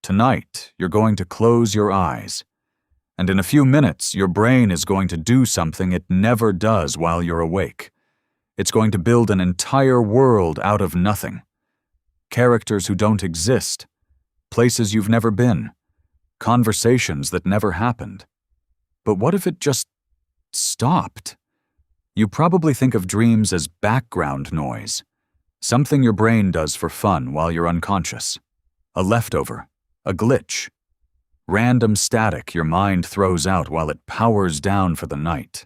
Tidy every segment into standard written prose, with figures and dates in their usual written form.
Tonight, you're going to close your eyes. And in a few minutes, your brain is going to do something it never does while you're awake. It's going to build an entire world out of nothing. Characters who don't exist, places you've never been, conversations that never happened. But what if it just stopped? You probably think of dreams as background noise, something your brain does for fun while you're unconscious. A leftover, a glitch, random static your mind throws out while it powers down for the night.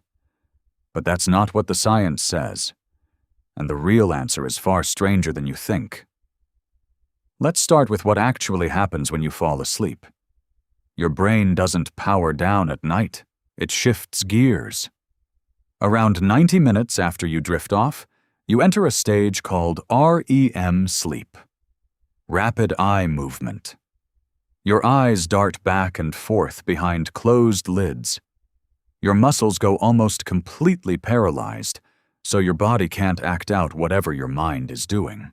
But that's not what the science says, and the real answer is far stranger than you think. Let's start with what actually happens when you fall asleep. Your brain doesn't power down at night, it shifts gears. Around 90 minutes after you drift off, you enter a stage called REM sleep, rapid eye movement. Your eyes dart back and forth behind closed lids. Your muscles go almost completely paralyzed, so your body can't act out whatever your mind is doing.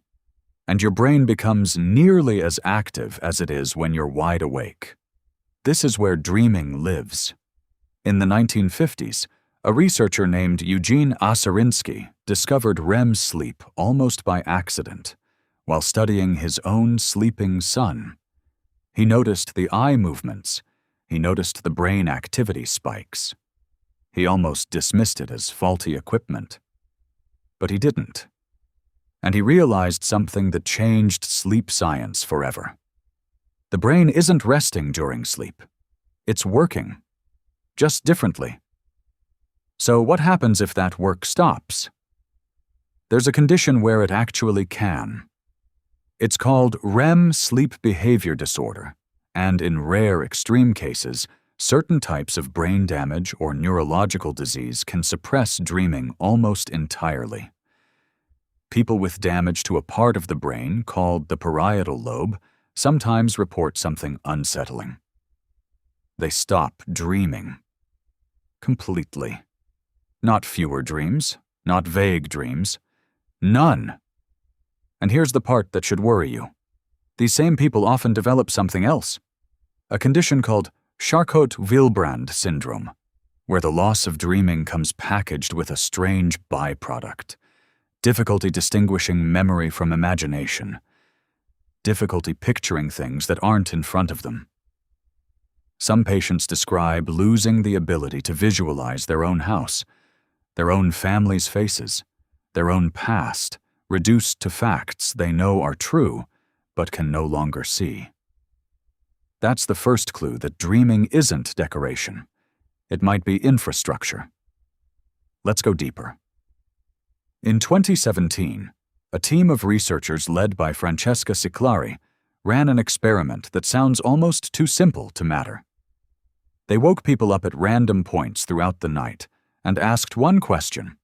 And your brain becomes nearly as active as it is when you're wide awake. This is where dreaming lives. In the 1950s, a researcher named Eugene Aserinsky discovered REM sleep almost by accident, while studying his own sleeping son. He noticed the eye movements. He noticed the brain activity spikes. He almost dismissed it as faulty equipment. But he didn't. And he realized something that changed sleep science forever. The brain isn't resting during sleep. It's working, just differently. So what happens if that work stops? There's a condition where it actually can. It's called REM sleep behavior disorder, and in rare extreme cases, certain types of brain damage or neurological disease can suppress dreaming almost entirely. People with damage to a part of the brain called the parietal lobe sometimes report something unsettling. They stop dreaming. Completely. Not fewer dreams, not vague dreams. None. And here's the part that should worry you. These same people often develop something else, a condition called Charcot-Wilbrand Syndrome, where the loss of dreaming comes packaged with a strange byproduct, difficulty distinguishing memory from imagination, difficulty picturing things that aren't in front of them. Some patients describe losing the ability to visualize their own house, their own family's faces, their own past, reduced to facts they know are true, but can no longer see. That's the first clue that dreaming isn't decoration. It might be infrastructure. Let's go deeper. In 2017, a team of researchers led by Francesca Siclari ran an experiment that sounds almost too simple to matter. They woke people up at random points throughout the night and asked one question.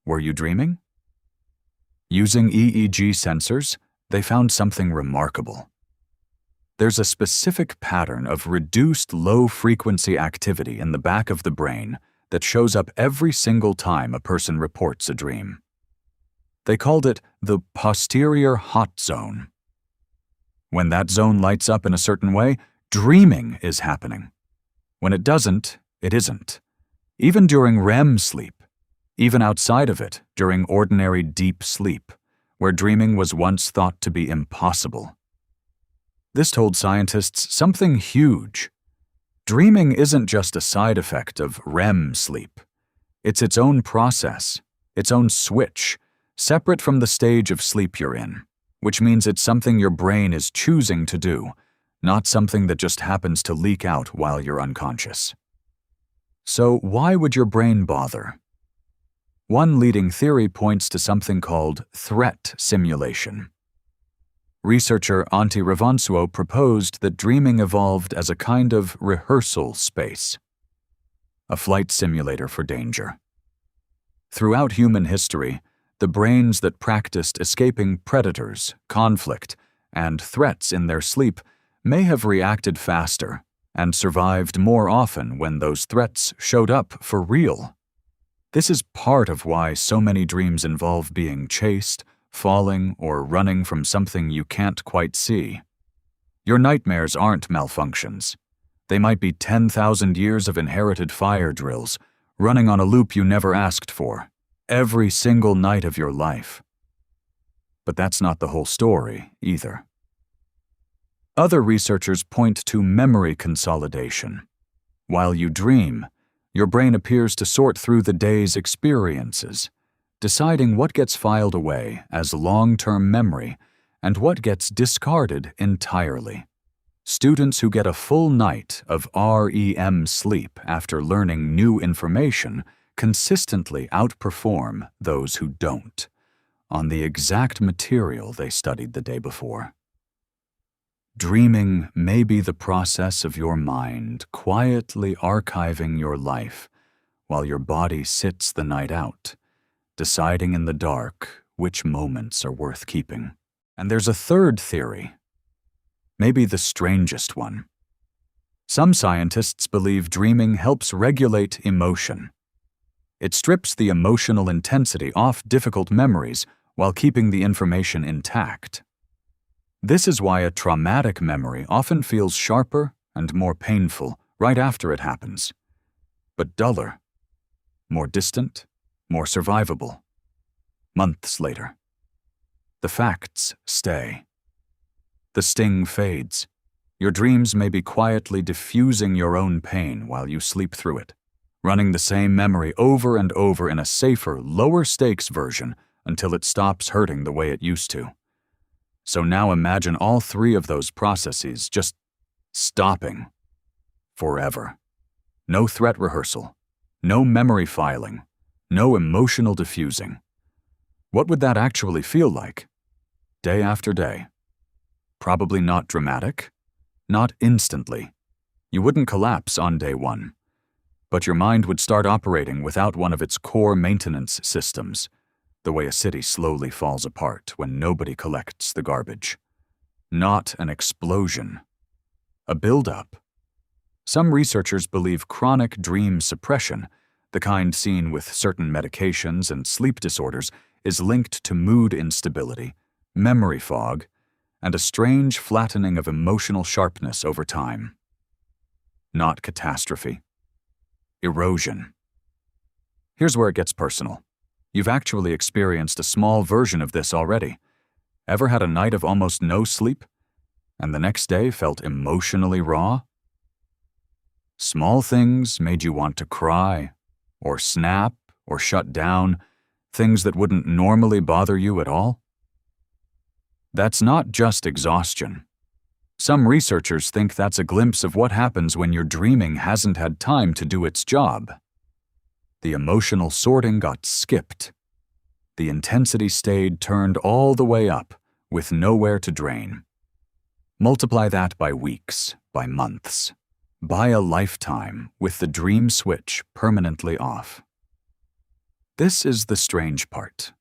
Were you dreaming? Using EEG sensors, they found something remarkable. There's a specific pattern of reduced low-frequency activity in the back of the brain that shows up every single time a person reports a dream. They called it the Posterior Hot Zone. When that zone lights up in a certain way, dreaming is happening. When it doesn't, it isn't. Even during REM sleep, even outside of it, during ordinary deep sleep, where dreaming was once thought to be impossible. This told scientists something huge. Dreaming isn't just a side effect of REM sleep. It's its own process, its own switch, separate from the stage of sleep you're in, which means it's something your brain is choosing to do, not something that just happens to leak out while you're unconscious. So why would your brain bother? One leading theory points to something called threat simulation. Researcher Antti Revonsuo proposed that dreaming evolved as a kind of rehearsal space, a flight simulator for danger. Throughout human history, the brains that practiced escaping predators, conflict, and threats in their sleep may have reacted faster and survived more often when those threats showed up for real. This is part of why so many dreams involve being chased, falling, or running from something you can't quite see. Your nightmares aren't malfunctions. They might be 10,000 years of inherited fire drills, running on a loop you never asked for, every single night of your life. But that's not the whole story, either. Other researchers point to memory consolidation. While you dream, your brain appears to sort through the day's experiences, deciding what gets filed away as long-term memory and what gets discarded entirely. Students who get a full night of REM sleep after learning new information consistently outperform those who don't, on the exact material they studied the day before. Dreaming may be the process of your mind quietly archiving your life while your body sits the night out, deciding in the dark which moments are worth keeping. And there's a third theory, maybe the strangest one. Some scientists believe dreaming helps regulate emotion. It strips the emotional intensity off difficult memories while keeping the information intact. This is why a traumatic memory often feels sharper and more painful right after it happens, but duller, more distant, more survivable, months later. The facts stay. The sting fades. Your dreams may be quietly diffusing your own pain while you sleep through it, running the same memory over and over in a safer, lower-stakes version until it stops hurting the way it used to. So now imagine all three of those processes just stopping forever. No threat rehearsal, no memory filing, no emotional diffusing. What would that actually feel like? Day after day. Probably not dramatic, not instantly. You wouldn't collapse on day one, but your mind would start operating without one of its core maintenance systems, the way a city slowly falls apart when nobody collects the garbage. Not an explosion. A build-up. Some researchers believe chronic dream suppression, the kind seen with certain medications and sleep disorders, is linked to mood instability, memory fog, and a strange flattening of emotional sharpness over time. Not catastrophe. Erosion. Here's where it gets personal. You've actually experienced a small version of this already. Ever had a night of almost no sleep, and the next day felt emotionally raw? Small things made you want to cry, or snap, or shut down, things that wouldn't normally bother you at all? That's not just exhaustion. Some researchers think that's a glimpse of what happens when your dreaming hasn't had time to do its job. The emotional sorting got skipped. The intensity stayed turned all the way up, with nowhere to drain. Multiply that by weeks, by months, by a lifetime, with the dream switch permanently off. This is the strange part.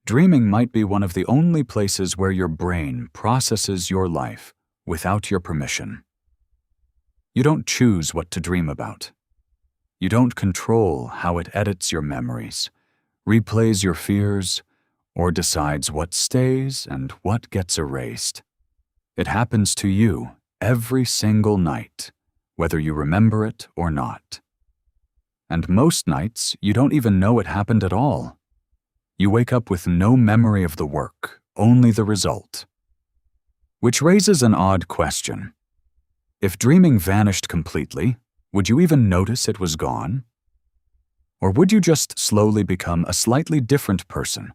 Dreaming might be one of the only places where your brain processes your life without your permission. You don't choose what to dream about. You don't control how it edits your memories, replays your fears, or decides what stays and what gets erased. It happens to you every single night, whether you remember it or not. And most nights, you don't even know it happened at all. You wake up with no memory of the work, only the result. Which raises an odd question. If dreaming vanished completely, would you even notice it was gone? Or would you just slowly become a slightly different person,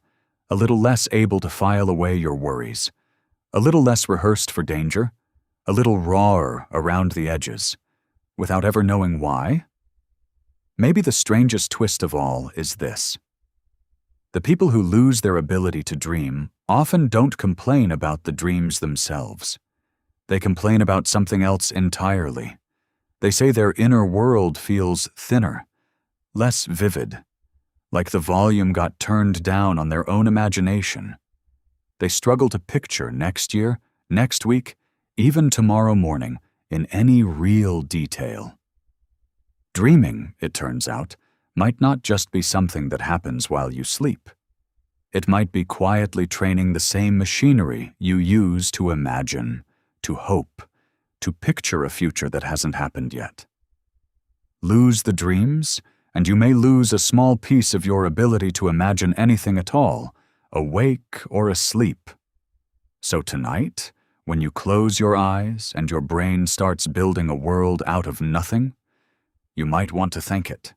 a little less able to file away your worries, a little less rehearsed for danger, a little rawer around the edges, without ever knowing why? Maybe the strangest twist of all is this. The people who lose their ability to dream often don't complain about the dreams themselves. They complain about something else entirely. They say their inner world feels thinner, less vivid, like the volume got turned down on their own imagination. They struggle to picture next year, next week, even tomorrow morning, in any real detail. Dreaming, it turns out, might not just be something that happens while you sleep. It might be quietly training the same machinery you use to imagine, to hope, to picture a future that hasn't happened yet. Lose the dreams, and you may lose a small piece of your ability to imagine anything at all, awake or asleep. So tonight, when you close your eyes and your brain starts building a world out of nothing, you might want to thank it.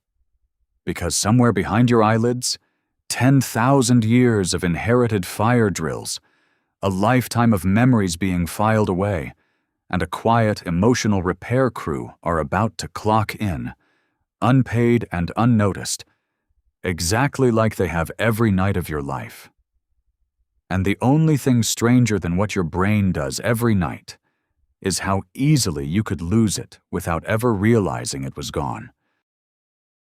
Because somewhere behind your eyelids, 10,000 years of inherited fire drills, a lifetime of memories being filed away, and a quiet, emotional repair crew are about to clock in, unpaid and unnoticed, exactly like they have every night of your life. And the only thing stranger than what your brain does every night is how easily you could lose it without ever realizing it was gone.